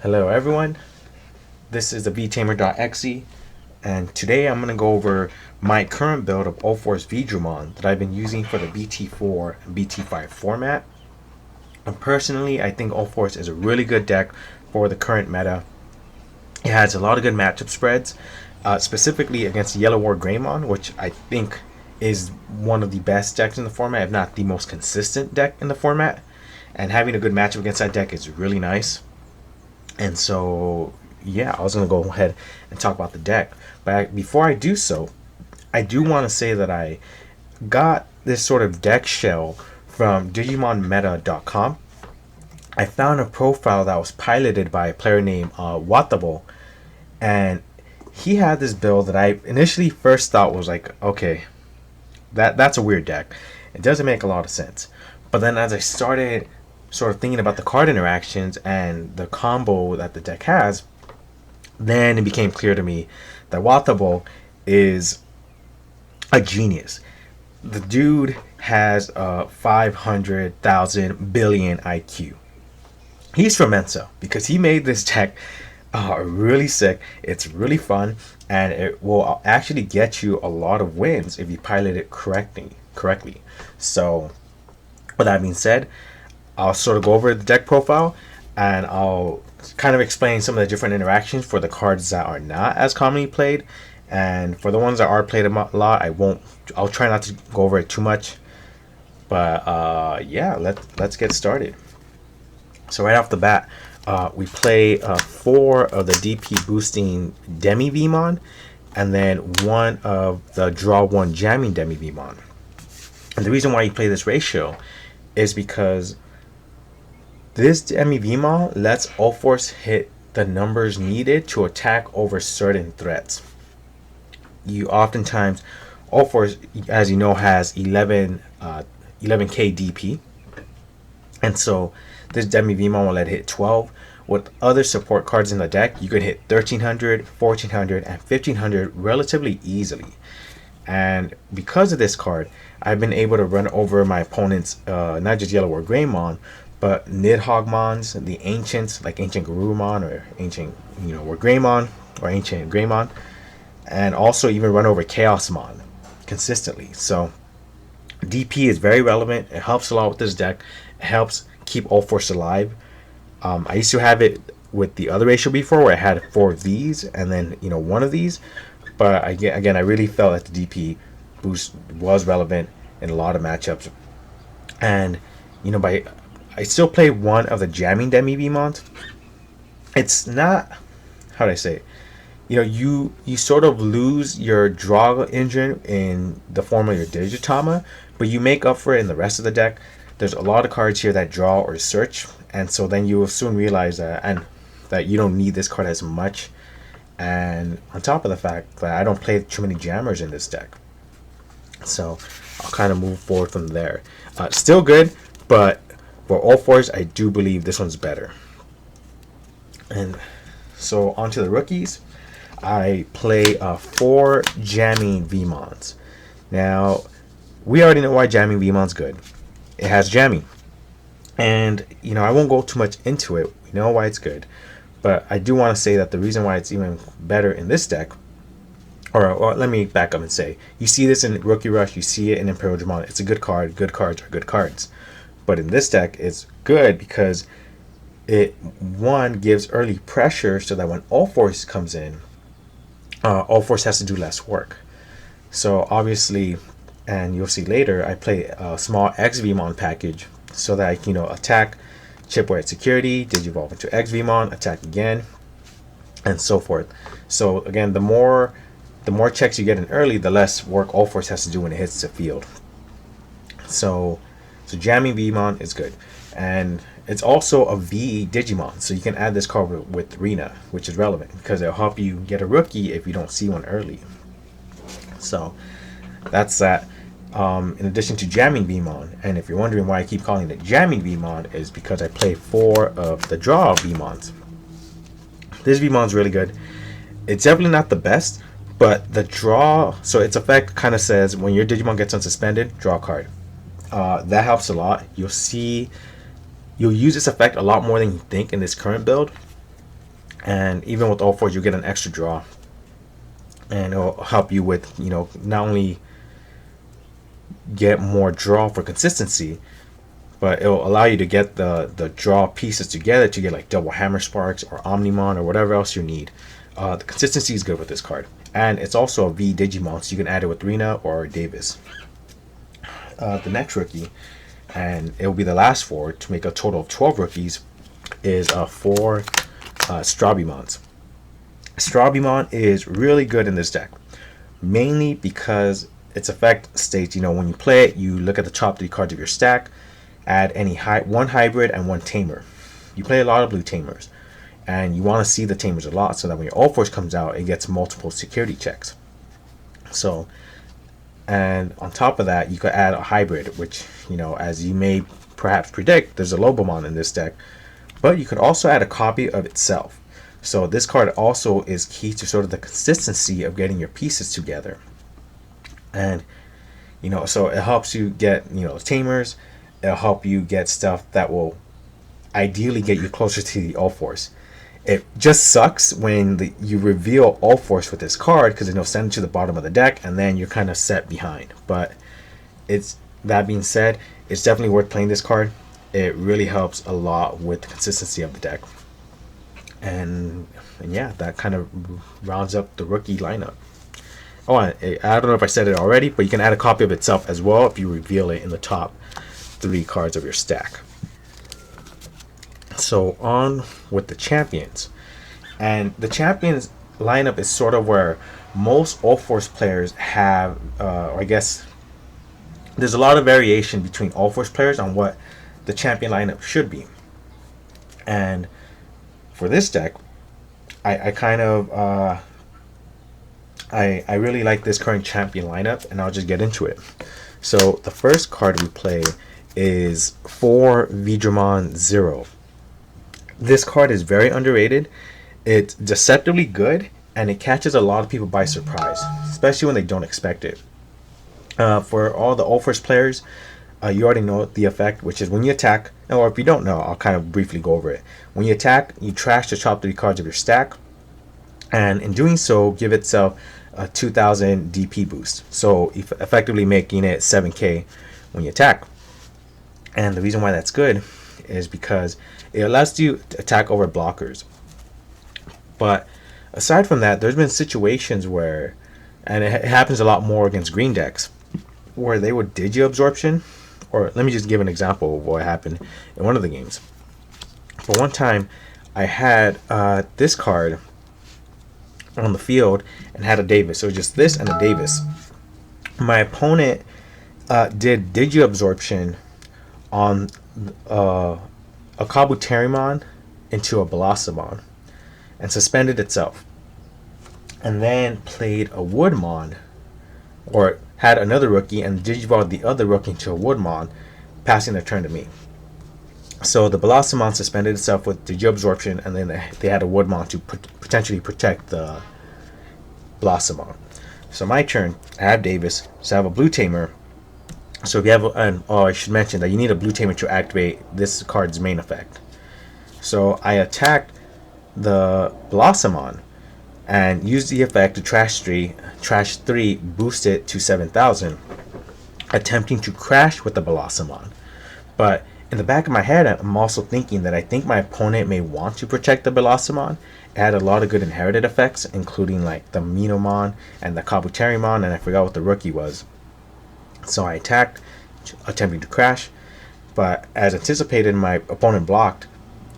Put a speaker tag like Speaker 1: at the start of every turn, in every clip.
Speaker 1: Hello everyone, this is the V-TamerdotEXE, and today I'm going to go over my current build of Ulforceveedramon that I've been using for the BT4 and BT5 format. And personally, I think Ulforce is a really good deck for the current meta. It has a lot of good matchup spreads, specifically against Yellow War Greymon, which I think is one of the best decks in the format, if not the most consistent deck in the format. And having a good matchup against that deck is really nice. And so, yeah, I was going to go ahead and talk about the deck. But before I do so, I do want to say that I got this sort of deck shell from DigimonMeta.com. I found a profile that was piloted by a player named Watable, and he had this build that I initially first thought was like, okay, that's a weird deck. It doesn't make a lot of sense. But then as I started sort of thinking about the card interactions and the combo that the deck has, then it became clear to me that Watable is a genius. The dude has a 500,000 billion IQ. He's from Mensa because he made this deck really sick. It's really fun, and it will actually get you a lot of wins if you pilot it correctly. So, with that being said, I'll sort of go over the deck profile, and I'll kind of explain some of the different interactions for the cards that are not as commonly played, and for the ones that are played a lot, I'll try not to go over it too much. But yeah, let's get started. So right off the bat, we play 4 of the DP boosting Demi Vmon, and then 1 of the draw 1 jamming Demi Vmon. And the reason why you play this ratio is because this Demi Vmon lets Ulforce hit the numbers needed to attack over certain threats. You oftentimes, Ulforce, as you know, has 11k DP, and so this Demi Vmon will let it hit 12. With other support cards in the deck, you could hit 1300, 1400, and 1500 relatively easily. And because of this card, I've been able to run over my opponent's not just Yellow or Greymon, but Nidhoggmons, the Ancients, like Ancient Garurumon or Ancient, or Greymon or Ancient Greymon, and also even run over Chaosmon consistently. So DP is very relevant. It helps a lot with this deck. It helps keep Ulforce alive. I used to have it with the other ratio before, where I had 4 of these and then 1 of these. But I really felt that the DP boost was relevant in a lot of matchups. And I still play 1 of the jamming Demi Vmons. It's not, how do I say it? You sort of lose your draw engine in the form of your Digitama, but you make up for it in the rest of the deck. There's a lot of cards here that draw or search, and so then you will soon realize that you don't need this card as much. And on top of the fact that I don't play too many jammers in this deck, so I'll kind of move forward from there. Still good, but for Ulforce, I do believe this one's better. And so onto the rookies. I play 4 jamming Vmons. Now, we already know why jamming Vmon's good. It has jamming. And, I won't go too much into it. We know why it's good. But I do want to say that the reason why it's even better in this deck, or let me back up and say, you see this in Rookie Rush, you see it in Imperial Dramon. It's a good card. Good cards are good cards. But in this deck, it's good because it, 1, gives early pressure so that when Ulforce comes in, Ulforce has to do less work. So obviously, and you'll see later, I play a small X-Vmon package so that I can, attack, chip away at security, digivolve into X-Vmon, attack again, and so forth. So again, the more checks you get in early, the less work Ulforce has to do when it hits the field. So jamming Vmon is good. And it's also a V Digimon, so you can add this card with Rena, which is relevant because it'll help you get a rookie if you don't see one early. So that's that. In addition to jamming Vmon, and if you're wondering why I keep calling it jamming Vmon, is because I play 4 of the draw Vmons. This Vmon's really good. It's definitely not the best, but the draw, so its effect kind of says when your Digimon gets unsuspended, draw a card. That helps a lot. You'll use this effect a lot more than you think in this current build. And even with Ulforce, you get an extra draw, and it'll help you with, not only get more draw for consistency, but it'll allow you to get the draw pieces together to get like double hammer sparks or Omnimon or whatever else you need. The consistency is good with this card, and it's also a V Digimon, so you can add it with Rena or Davis. The next rookie, and it'll be the last 4 to make a total of 12 rookies, is 4 Strawbymons. Strawbymon is really good in this deck, mainly because its effect states, when you play it, you look at the top 3 cards of your stack, add one hybrid and 1 tamer. You play a lot of blue tamers, and you want to see the tamers a lot so that when your Ulforce comes out, it gets multiple security checks. So, and on top of that, you could add a hybrid, which, as you may perhaps predict, there's a Lobomon in this deck, but you could also add a copy of itself. So this card also is key to sort of the consistency of getting your pieces together. And, so it helps you get, tamers. It'll help you get stuff that will ideally get you closer to the Ulforce. It just sucks when you reveal Ulforce with this card, because it'll send it to the bottom of the deck, and then you're kind of set behind. But that being said, it's definitely worth playing this card. It really helps a lot with the consistency of the deck. And yeah, that kind of rounds up the rookie lineup. Oh, I don't know if I said it already, but you can add a copy of itself as well if you reveal it in the top 3 cards of your stack. So on with the champions. And the champions lineup is sort of where most Ulforce players have, or I guess there's a lot of variation between Ulforce players on what the champion lineup should be. And for this deck, I really like this current champion lineup, and I'll just get into it. So the first card we play is Ulforceveedramon 0. This card is very underrated. It's deceptively good, and it catches a lot of people by surprise, especially when they don't expect it. For all the Ulforce players, you already know the effect, which is when you attack, or if you don't know, I'll kind of briefly go over it. When you attack, you trash the top 3 cards of your stack, and in doing so, give itself a 2000 DP boost. So effectively making it 7k when you attack. And the reason why that's good is because it allows you to attack over blockers. But aside from that, there's been situations where, and it happens a lot more against green decks, where they would Digi-Absorption. Or let me just give an example of what happened in one of the games. For one time, I had this card on the field and had a Davis. So just this and a Davis. My opponent did Digi-Absorption on a Kabuterimon into a Bellossamon and suspended itself. And then played a Woodmon, or had another rookie and Digivolved the other rookie into a Woodmon, passing their turn to me. So the Bellossamon suspended itself with Digi-Absorption, and then they had a Woodmon to potentially protect the Bellossamon. So my turn, I have Davis, so I have a blue tamer. So if you have, I should mention that you need a blue tamer to activate this card's main effect. So I attacked the Bellossamon and used the effect to trash 3, boost it to 7000, attempting to crash with the Bellossamon. But in the back of my head, I'm also thinking that I think my opponent may want to protect the Bellossamon. It had a lot of good inherited effects, including like the Minomon and the Kabuterimon, and I forgot what the rookie was. So I attacked, attempting to crash, but as anticipated, my opponent blocked,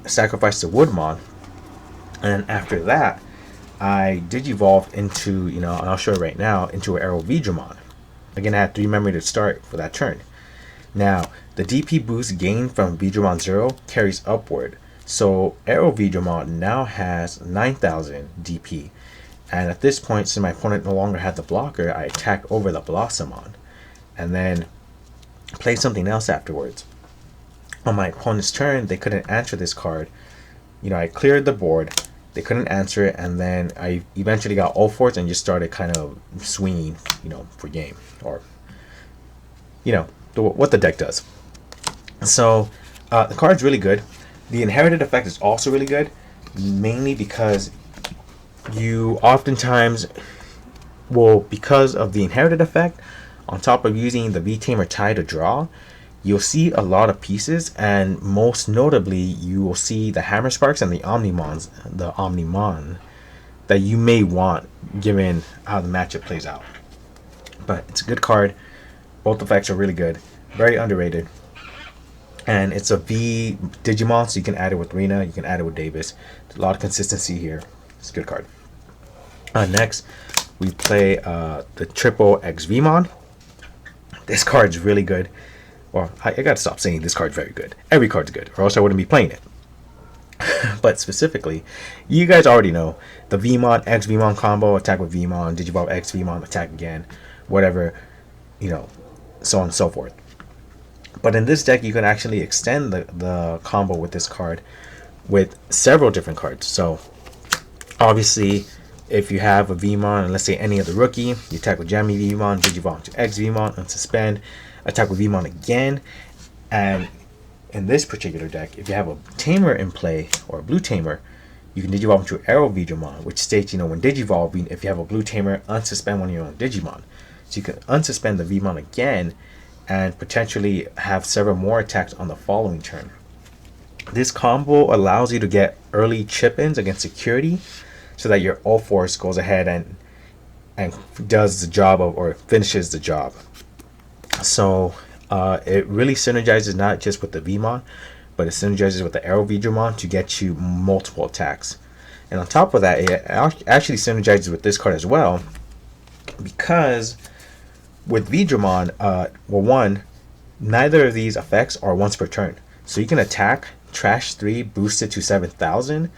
Speaker 1: sacrificed the Woodmon, and after that, I Digivolved into, and I'll show it right now, into an Ulforceveedramon. Again, I had 3 memory to start for that turn. Now, the DP boost gained from Veedramon 0 carries upward, so Ulforceveedramon now has 9000 DP, and at this point, since my opponent no longer had the blocker, I attacked over the Bellossamon, and then played something else afterwards. On my opponent's turn, they couldn't answer this card. I cleared the board, they couldn't answer it, and then I eventually got Ulforce and just started kind of swinging, for game, or, what the deck does. So, the card's really good. The inherited effect is also really good. mainly because you oftentimes will, because of the inherited effect, on top of using the V-Tamer tie to draw, you'll see a lot of pieces, and most notably, you will see the Hammer Sparks and the Omnimon that you may want given how the matchup plays out. But it's a good card. Both effects are really good. Very underrated. And it's a V Digimon, so you can add it with Rena, you can add it with Davis. There's a lot of consistency here. It's a good card. Next, we play the Triple XVmon. This card's really good. Well, I gotta stop saying this card's very good. Every card's good, or else I wouldn't be playing it. But specifically, you guys already know the Vmon XVmon combo, attack with Vmon, Digivolve XVmon, attack again, whatever, so on and so forth. But in this deck, you can actually extend the combo with this card with several different cards. So obviously, if you have a Vmon, and let's say any other rookie, you attack with Jammy Vmon, Digivolve to XVmon, unsuspend, attack with Vmon again. And in this particular deck, if you have a Tamer in play, or a blue Tamer, you can Digivolve into Ulforceveedramon, which states, when Digivolving, if you have a blue Tamer, unsuspend one of your own Digimon. So you can unsuspend the Vmon again, and potentially have several more attacks on the following turn. This combo allows you to get early chip-ins against security, so that your Ulforce goes ahead and does the job of, or finishes the job. So it really synergizes not just with the Vmon, but it synergizes with the Ulforceveedramon to get you multiple attacks. And on top of that, it actually synergizes with this card as well, because with Veedramon, one, neither of these effects are once per turn. So you can attack, trash 3, boost it to 7,000,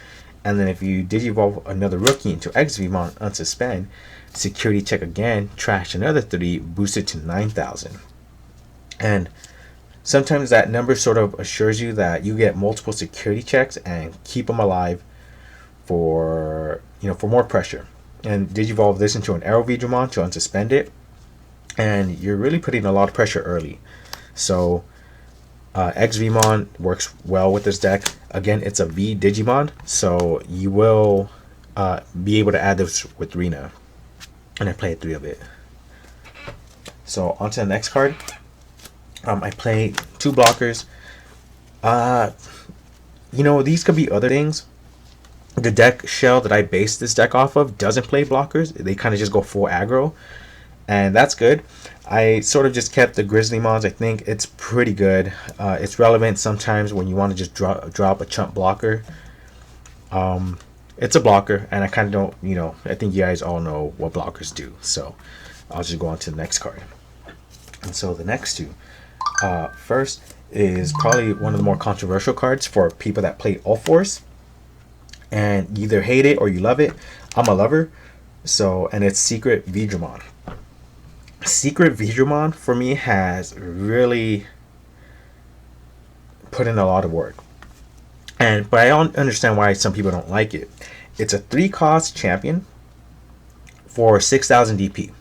Speaker 1: and then if you Digivolve another rookie into XVmon, unsuspend, security check again, trash another 3, boost it to 9,000. And sometimes that number sort of assures you that you get multiple security checks and keep them alive for more pressure. And Digivolve this into an Ulforceveedramon to unsuspend it, and you're really putting a lot of pressure early. So XVmon works well with this deck. Again, it's a V Digimon, so you will be able to add this with Rena. And I played 3 of it. So on to the next card. I play 2 blockers. These could be other things. The deck shell that I based this deck off of doesn't play blockers. They kind of just go full aggro, and that's good. I sort of just kept the Grizzlymons. I think it's pretty good. It's relevant sometimes when you want to just drop a chump blocker. It's a blocker, and I kind of don't, I think you guys all know what blockers do. So I'll just go on to the next card. And so the next 2. First is probably one of the more controversial cards for people that play Ulforce, and you either hate it or you love it. I'm a lover. And it's Secret Veedramon. Secret Veedramon for me has really put in a lot of work, but I don't understand why some people don't like it. It's a 3-cost champion for 6,000 DP,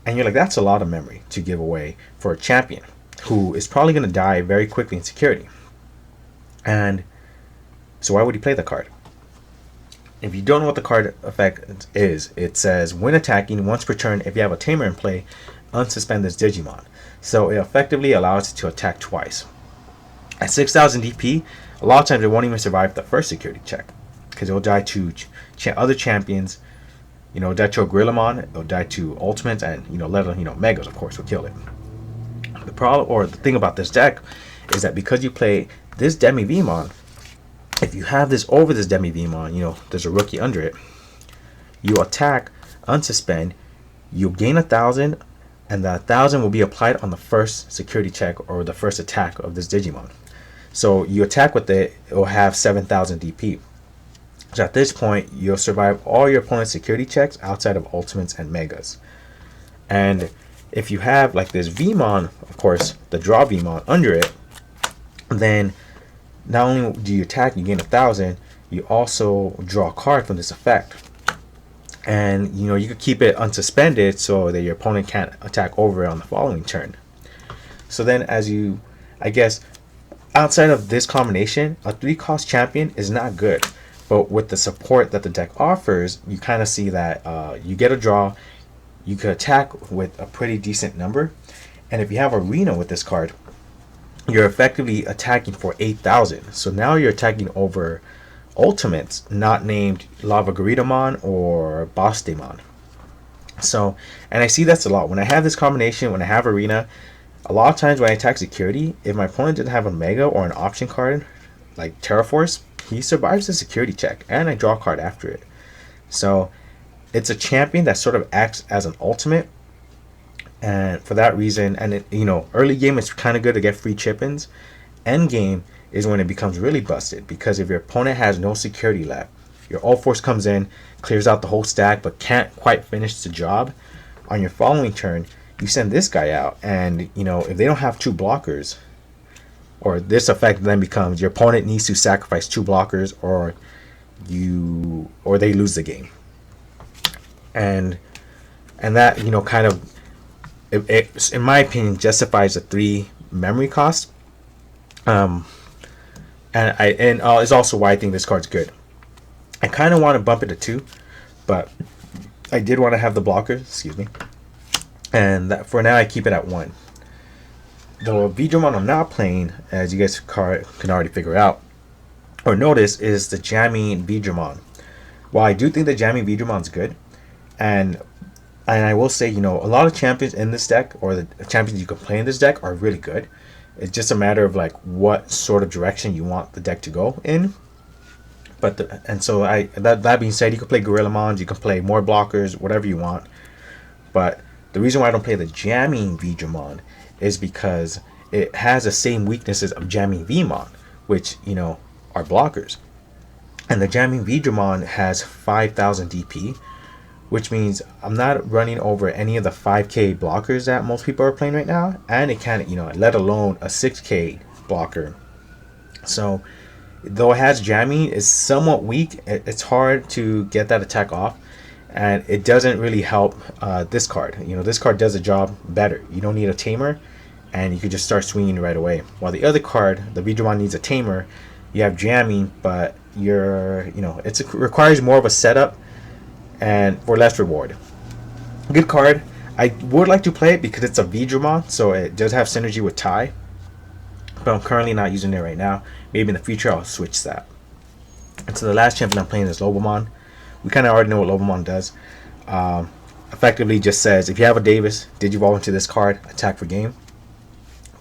Speaker 1: and you're like, that's a lot of memory to give away for a champion who is probably going to die very quickly in security. And so why would you play the card? If you don't know what the card effect is, it says when attacking once per turn, if you have a Tamer in play, unsuspend this Digimon. So it effectively allows it to attack twice. At 6,000 DP, a lot of times it won't even survive the first security check, because it will die to other champions. It'll die to a Grillamon, it'll die to Ultimates, and let alone Megas, of course, will kill it. The problem, or the thing about this deck, is that because you play this Demi Vmon, if you have this over this Demi Vmon, there's a rookie under it, you attack, unsuspend, you'll gain 1,000, and that 1,000 will be applied on the first security check or the first attack of this Digimon. So you attack with it, it will have 7,000 DP. So at this point, you'll survive all your opponent's security checks outside of Ultimates and Megas. And if you have like this Vmon, of course, the draw Vmon under it, then not only do you attack, you gain 1,000, you also draw a card from this effect. And you could keep it unsuspended so that your opponent can't attack over it on the following turn. So then I guess outside of this combination, a 3-cost champion is not good. But with the support that the deck offers, you kind of see that you get a draw, you could attack with a pretty decent number, and if you have Arena with this card, you're effectively attacking for 8,000. So now you're attacking over ultimates not named Ulforceveedramon or Demon. So, and I see that's a lot. When I have this combination, when I have Arena, a lot of times when I attack security, if my opponent didn't have a Mega or an option card like Terraforce, he survives the security check, and I draw a card after it. So, it's a champion that sort of acts as an ultimate, and for that reason, and it, early game it's kind of good to get free chip-ins. End game is when it becomes really busted, because if your opponent has no security left, your Ulforce comes in, clears out the whole stack, but can't quite finish the job. On your following turn, you send this guy out, and if they don't have 2 blockers, or this effect then becomes your opponent needs to sacrifice 2 blockers, or they lose the game. And that kind of it in my opinion justifies the 3 memory cost. And it's also why I think this card's good. I kind of want to bump it to 2, but I did want to have the blockers, excuse me. And that, for now, I keep it at 1. The Veedramon I'm not playing, as you guys can already figure out or notice, is the Jamming Veedramon. While I do think the Jamming Veedramon's good, and I will say, a lot of champions in this deck, or the champions you can play in this deck, are really good. It's just a matter of like what sort of direction you want the deck to go in. But that being said, you can play Gorillamons, you can play more blockers, whatever you want. But the reason why I don't play the Jamming Veedramon is because it has the same weaknesses of Jamming Veemon, which are blockers. And the Jamming Veedramon has 5,000 DP, which means I'm not running over any of the 5k blockers that most people are playing right now, and it can't, let alone a 6k blocker. So though it has jamming, it's somewhat weak. It's hard to get that attack off, and it doesn't really help this card. This card does the job better. You don't need a Tamer, and you can just start swinging right away. While the other card, the Veedramon, needs a Tamer. You have jamming, but it requires more of a setup and for less reward. Good card. I would like to play it because it's a Veedramon, so it does have synergy with Tai, but I'm currently not using it right now. Maybe in the future I'll switch that. And so the last champion I'm playing is Lobomon. We kind of already know what Lobomon does. Effectively just says, if you have a Davis, Digivolve into this card, attack for game.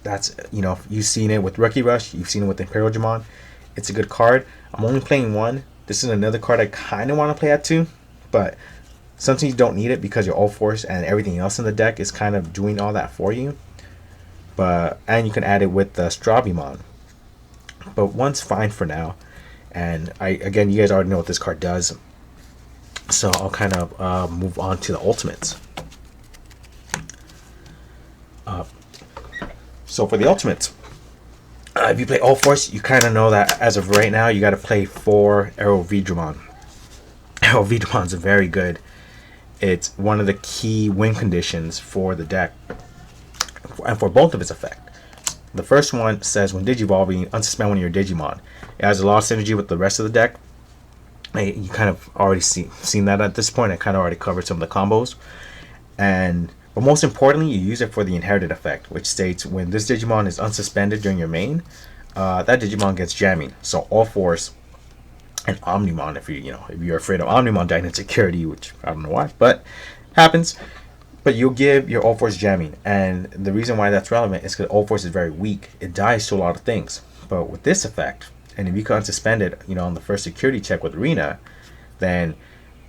Speaker 1: That's, you've seen it with Rookie Rush, you've seen it with Imperial Jamon. It's a good card. I'm only playing 1. This is another card I kind of want to play at 2, but sometimes you don't need it because your Ulforce and everything else in the deck is kind of doing all that for you. And you can add it with the Stravimon. But 1's fine for now. And again, you guys already know what this card does. So I'll kind of move on to the ultimates. So for the ultimates, if you play Ulforce, you kind of know that as of right now, you got to play 4 Arrow Veedramon. Arrow Veedramon's very good. It's one of the key win conditions for the deck, and for both of its effect. The first one says when Digivolving, unsuspend one of your Digimon. It has a lot of synergy with the rest of the deck. You kind of already seen that at this point. I kind of already covered some of the combos. But most importantly, you use it for the inherited effect, which states when this Digimon is unsuspended during your main, that Digimon gets jamming. So Ulforce and Omnimon, if you're afraid of Omnimon dying in security, which I don't know why, but happens. But you'll give your Ulforce jamming, and the reason why that's relevant is because Ulforce is very weak. It dies to a lot of things. But with this effect, and if you can unsuspend it, on the first security check with Arena, then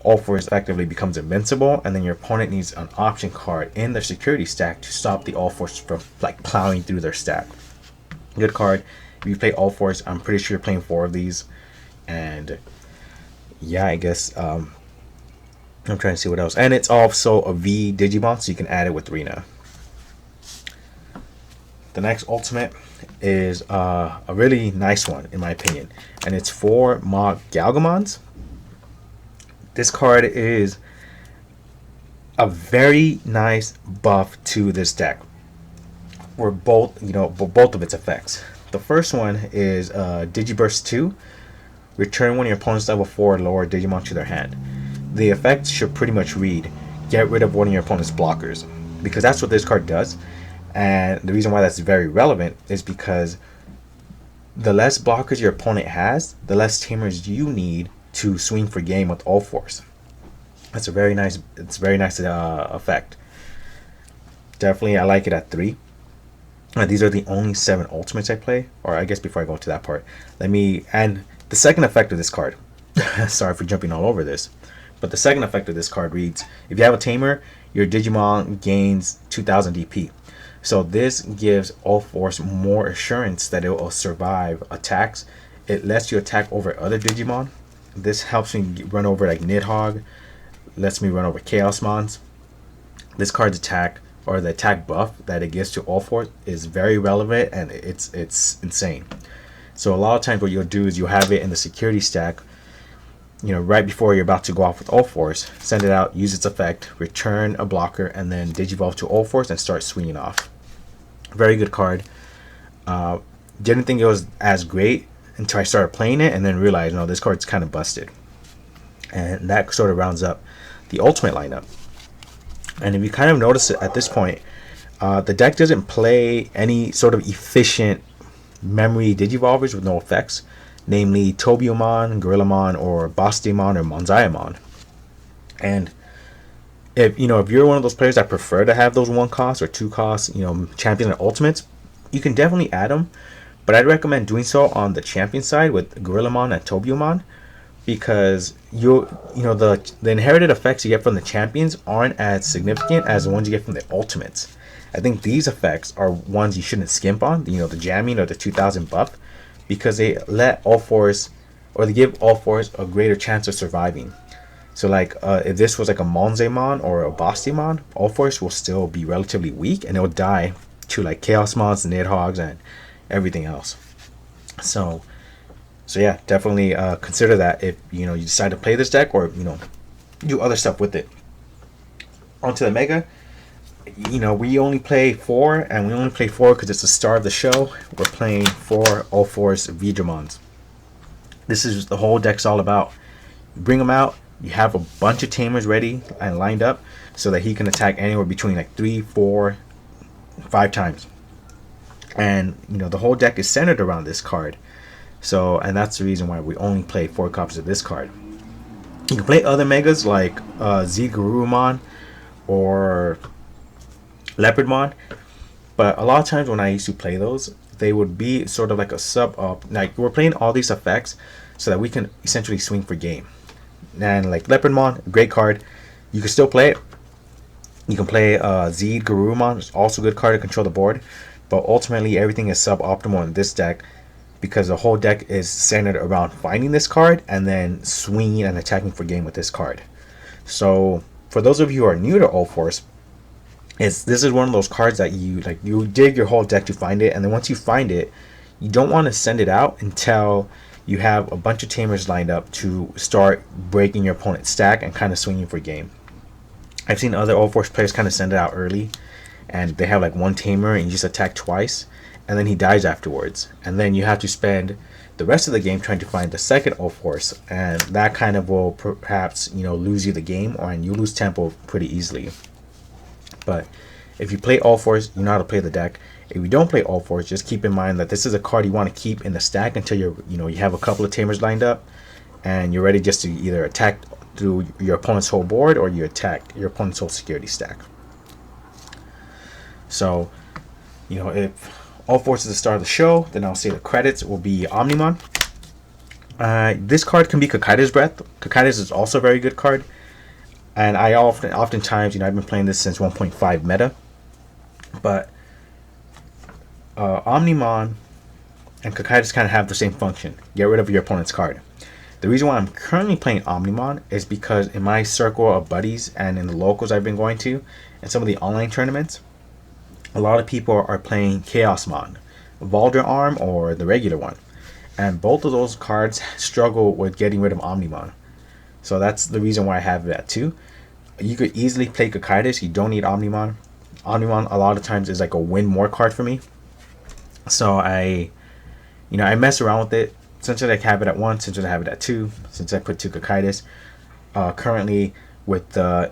Speaker 1: Ulforce effectively becomes invincible, and then your opponent needs an option card in their security stack to stop the Ulforce from plowing through their stack. Good card. If you play Ulforce, I'm pretty sure you're playing 4 of these, and yeah, I guess I'm trying to see what else. And it's also a V Digimon, so you can add it with Rena. The next ultimate is a really nice one, in my opinion. And it's 4 Mog Galgamons. This card is a very nice buff to this deck for both of its effects. The first one is Digiburst 2, return one of your opponent's level 4 or lower Digimon to their hand. The effect should pretty much read, get rid of one of your opponent's blockers, because that's what this card does. And the reason why that's very relevant is because the less blockers your opponent has, the less Tamers you need to swing for game with Ulforce. That's a very nice. It's a very nice effect. Definitely, I like it at 3. These are the only 7 ultimates I play. Or I guess before I go to that part, and the second effect of this card. Sorry for jumping all over this, but the second effect of this card reads: if you have a Tamer, your Digimon gains 2000 DP. So this gives Ulforce more assurance that it will survive attacks. It lets you attack over other Digimon. This helps me run over like Nidhogg, lets me run over Chaosmons. This card's attack, or the attack buff that it gives to Ulforce, is very relevant, and it's insane. So a lot of times what you'll do is you'll have it in the security stack, right before you're about to go off with Ulforce, send it out, use its effect, return a blocker, and then Digivolve to Ulforce and start swinging off. Very good card. Didn't think it was as great until I started playing it, and then realized, no, this card's kind of busted. And that sort of rounds up the ultimate lineup. And if you kind of notice it at this point, the deck doesn't play any sort of efficient memory Digivolvers with no effects, namely Tobyomon, Gorillamon, or Boss-Demon, or Monzayamon. And if you're one of those players that prefer to have those 1 cost or 2 cost, champion and ultimates, you can definitely add them. But I'd recommend doing so on the champion side with Gorillamon and Tobyomon, because the inherited effects you get from the champions aren't as significant as the ones you get from the ultimates. I think these effects are ones you shouldn't skimp on, the jamming or the 2000 buff, because they let Ulforce, or they give Ulforce a greater chance of surviving. So like if this was like a Monzemon or a Boss-Demon, Ulforce will still be relatively weak, and it'll die to like Chaosmons, Nidhoggs, and everything else. So yeah, definitely consider that if you decide to play this deck, or do other stuff with it. Onto the Mega. We only play 4, and we only play 4 because it's the star of the show. We're playing 4 Ulforceveedramons. This is the whole deck's all about. You bring them out, you have a bunch of Tamers ready and lined up so that he can attack anywhere between like 3, 4, 5 times. And the whole deck is centered around this card. So, and that's the reason why we only play 4 copies of this card. You can play other Megas like Z-Garurumon or Leopardmon, but a lot of times when I used to play those, they would be sort of like a sub up. Like, we're playing all these effects so that we can essentially swing for game. And like Leopardmon, great card. You can still play it. You can play Z-Garurumon, it's also a good card to control the board, but ultimately everything is suboptimal in this deck because the whole deck is centered around finding this card and then swinging and attacking for game with this card. So for those of you who are new to Ulforce, this is one of those cards that you dig your whole deck to find it, and then once you find it, you don't want to send it out until you have a bunch of Tamers lined up to start breaking your opponent's stack and kind of swinging for game. I've seen other Ulforce players kind of send it out early, and they have like 1 Tamer and you just attack twice, and then he dies afterwards, and then you have to spend the rest of the game trying to find the second Ulforce, and that kind of will perhaps lose you the game, and you lose tempo pretty easily. But if you play Ulforce, you know how to play the deck. If you don't play Ulforce, just keep in mind that this is a card you want to keep in the stack until you have a couple of Tamers lined up and you're ready just to either attack through your opponent's whole board or you attack your opponent's whole security stack. So, if Ulforce is the star of the show, then I'll say the credits will be Omnimon. This card can be Kakaida's Breath. Kakaida's is also a very good card. And I oftentimes, I've been playing this since 1.5 meta. But Omnimon and Kakaida's kind of have the same function. Get rid of your opponent's card. The reason why I'm currently playing Omnimon is because in my circle of buddies and in the locals I've been going to, and some of the online tournaments, a lot of people are playing Chaosmon, Valder Arm, or the regular one. And both of those cards struggle with getting rid of Omnimon. So that's the reason why I have that too. You could easily play Kakaida's. You don't need Omnimon. Omnimon a lot of times is like a win more card for me. So I mess around with it since I have it at 1, since I have it at 2, since I put 2 Kakaitis, currently with the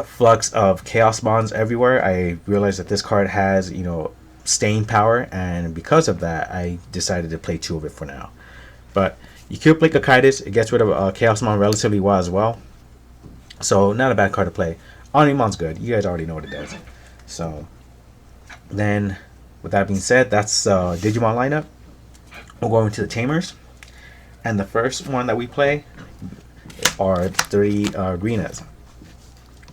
Speaker 1: flux of chaos bonds everywhere, I realized that this card has, you know, staying power, and because of that, I decided to play 2 of it for now. But you could play Kakaitis. It gets rid of chaos bond relatively well as well, so not a bad card to play. Omnimon's good. You guys already know what it does. So then, with that being said, that's Digimon lineup. We'll go into the Tamers, and the first one that we play are 3 Rinas.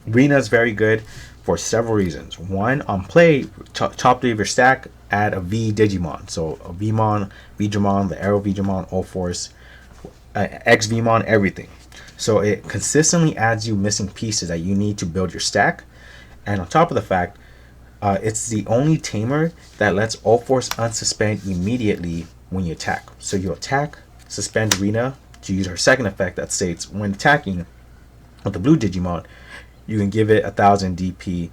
Speaker 1: Rina is very good for several reasons. One, on play, top 3 of your stack, add a V Digimon. So a Vmon, Veedramon, the Arrow Veedramon, Ulforce, X Vmon, everything. So it consistently adds you missing pieces that you need to build your stack. And on top of the fact, it's the only tamer that lets Ulforce unsuspend immediately when you attack. So you attack, suspend Rina to use her second effect that states when attacking with the blue Digimon, you can give it 1000 DP,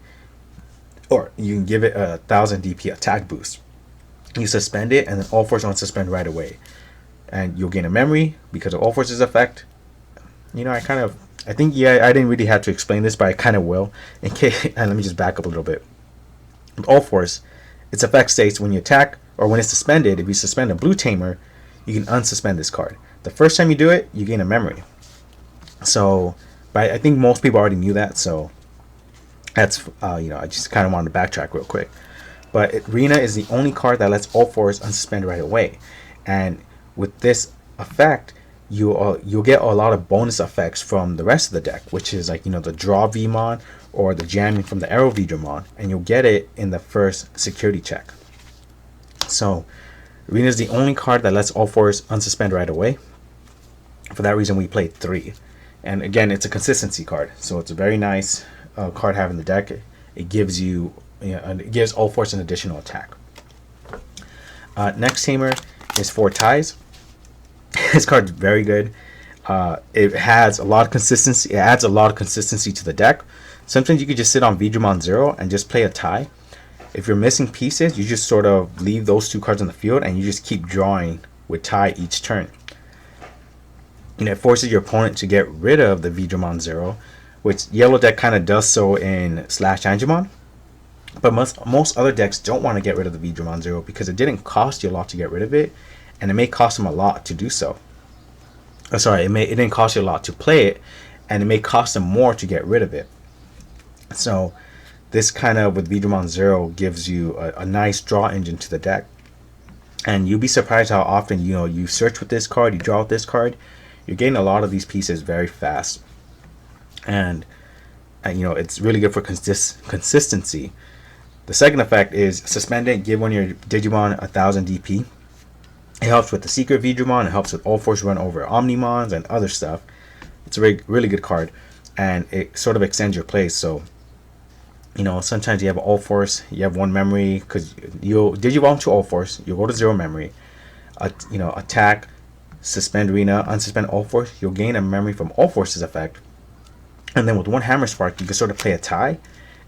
Speaker 1: or you can give it 1000 DP attack boost. You suspend it, and then Ulforce unsuspend right away, and you'll gain a memory because of Ulforce's effect. You know, I think I didn't really have to explain this, but I kind of will. In case, and let me just back up a little bit. With Ulforce, its effect states when you attack or when it's suspended. If you suspend a blue tamer, you can unsuspend this card. The first time you do it, you gain a memory. So. But I think most people already knew that, so that's, you know, I just kind of wanted to backtrack real quick. But Rina is the only card that lets Ulforce unsuspend right away. And with this effect, you'll get a lot of bonus effects from the rest of the deck, which is like, you know, the draw Vmon or the jamming from the Arrow Veedramon, and you'll get it in the first security check. So Rina is the only card that lets Ulforce unsuspend right away. For that reason, we played 3. And again, it's a consistency card, so it's a very nice card having the deck. It gives you, it gives Ulforce an additional attack. Next tamer is 4 Ties. This card's very good. It has a lot of consistency. It adds a lot of consistency to the deck. Sometimes you could just sit on Veedramon 0 and just play a tie. If you're missing pieces, you just sort of leave those 2 cards on the field, and you just keep drawing with tie each turn. You know, it forces your opponent to get rid of the Veedramon 0, which yellow deck kind of does so in Slash Angemon. But most other decks don't want to get rid of the Veedramon 0 because it didn't cost you a lot to get rid of it, and it may cost them a lot to do so. It didn't cost you a lot to play it, and it may cost them more to get rid of it. So this kind of, with Veedramon 0, gives you a nice draw engine to the deck. And you'll be surprised how often, you know, you search with this card, you draw with this card, you're getting a lot of these pieces very fast, and you know, it's really good for consistency. The second effect is suspended. Give one of your Digimon 1000 DP. It helps with the Secret Veedramon. It helps with Ulforce run over Omnimons and other stuff. It's a really good card, and it sort of extends your plays. So, you know, sometimes you have an Ulforce, you have 1 memory because you'll Digimon to Ulforce. You'll go to 0 memory. You know, attack. Suspend Rina, unsuspend Ulforce, you'll gain a memory from Ulforce's effect. And then with 1 Hammer Spark, you can sort of play a tie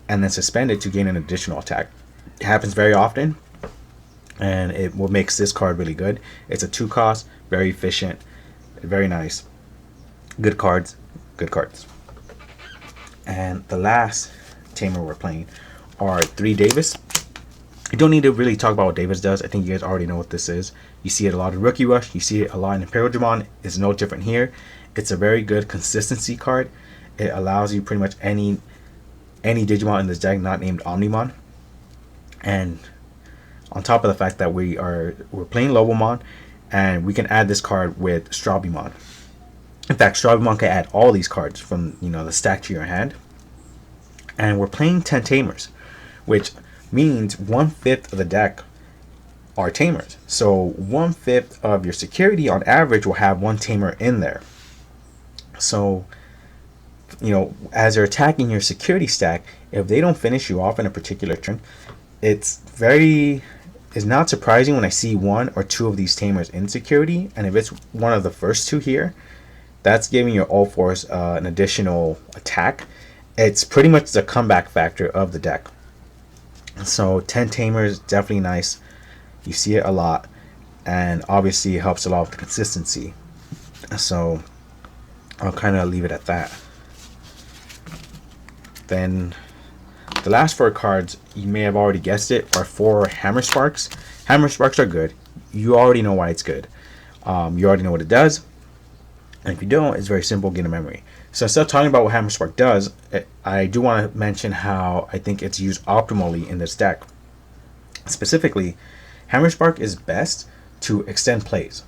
Speaker 1: and then suspend it to gain an additional attack. It happens very often, and it what makes this card really good. It's a 2 cost, very efficient, very nice. Good cards, good cards. And the last tamer we're playing are 3 Davis. You don't need to really talk about what Davis does. I think you guys already know what this is. You see it a lot in Rookie Rush. You see it a lot in Imperial Dramon. It's no different here. It's a very good consistency card. It allows you pretty much any Digimon in this deck not named Omnimon. And on top of the fact that we're playing Lobomon, and we can add this card with Strawbymon. In fact, Strawbymon can add all these cards from, you know, the stack to your hand. And we're playing 10 Tamers, which means 1/5 of the deck are Tamers. So 1/5 of your security on average will have 1 Tamer in there. So, you know, as you're attacking your security stack, if they don't finish you off in a particular turn, it's not surprising when I see 1 or 2 of these Tamers in security. And if it's one of the first 2 here, that's giving your Ulforce an additional attack. It's pretty much the comeback factor of the deck. So 10 Tamers, definitely nice. You see it a lot. and obviously it helps a lot with the consistency. So I'll kind of leave it at that. Then the last 4 cards, you may have already guessed it, are 4 Hammer Sparks. Hammer Sparks are good. You already know why it's good. You already know what it does. And if you don't, it's very simple, get a memory. So instead of talking about what Hammer Spark does, I do want to mention how I think it's used optimally in this deck. Specifically, Hammer Spark is best to extend plays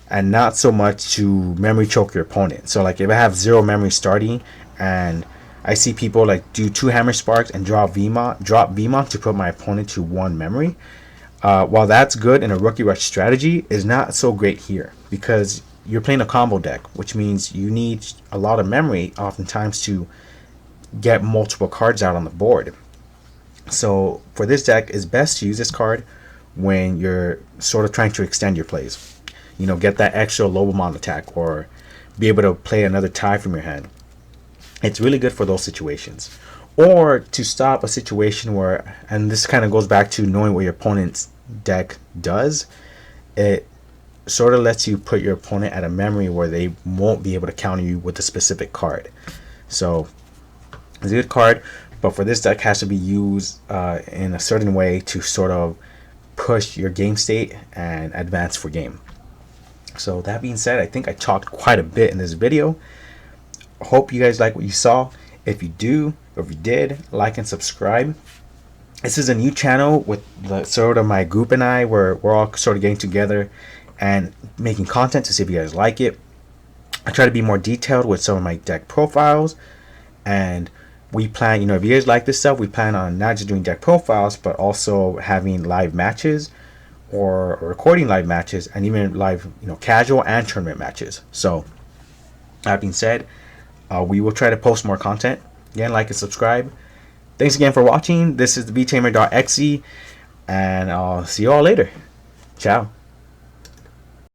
Speaker 1: and not so much to memory choke your opponent. So like if I have 0 memory starting and I see people like do 2 Hammer Sparks and drop VMon to put my opponent to 1 memory. While that's good in a Rookie Rush strategy, is not so great here because you're playing a combo deck, which means you need a lot of memory oftentimes to get multiple cards out on the board. So for this deck, it's best to use this card when you're sort of trying to extend your plays. You know, get that extra Lobomon attack or be able to play another tie from your hand. It's really good for those situations. Or to stop a situation where, and this kind of goes back to knowing what your opponent's deck does, it sort of lets you put your opponent at a memory where they won't be able to counter you with a specific card. So it's a good card, but for this deck has to be used in a certain way to sort of push your game state and advance for game. So that being said, I think I talked quite a bit in this video. Hope you guys like what you saw. If you do, or if you did, like and subscribe. This is a new channel with the sort of my group and I, where we're all sort of getting together and making content to see if you guys like it. I try to be more detailed with some of my deck profiles, and we plan, you know, if you guys like this stuff, we plan on not just doing deck profiles, but also having live matches or recording live matches and even live, you know, casual and tournament matches. So that being said, we will try to post more content. Again, like and subscribe. Thanks again for watching. This is the V-TamerdotEXE, and I'll see you all later. Ciao.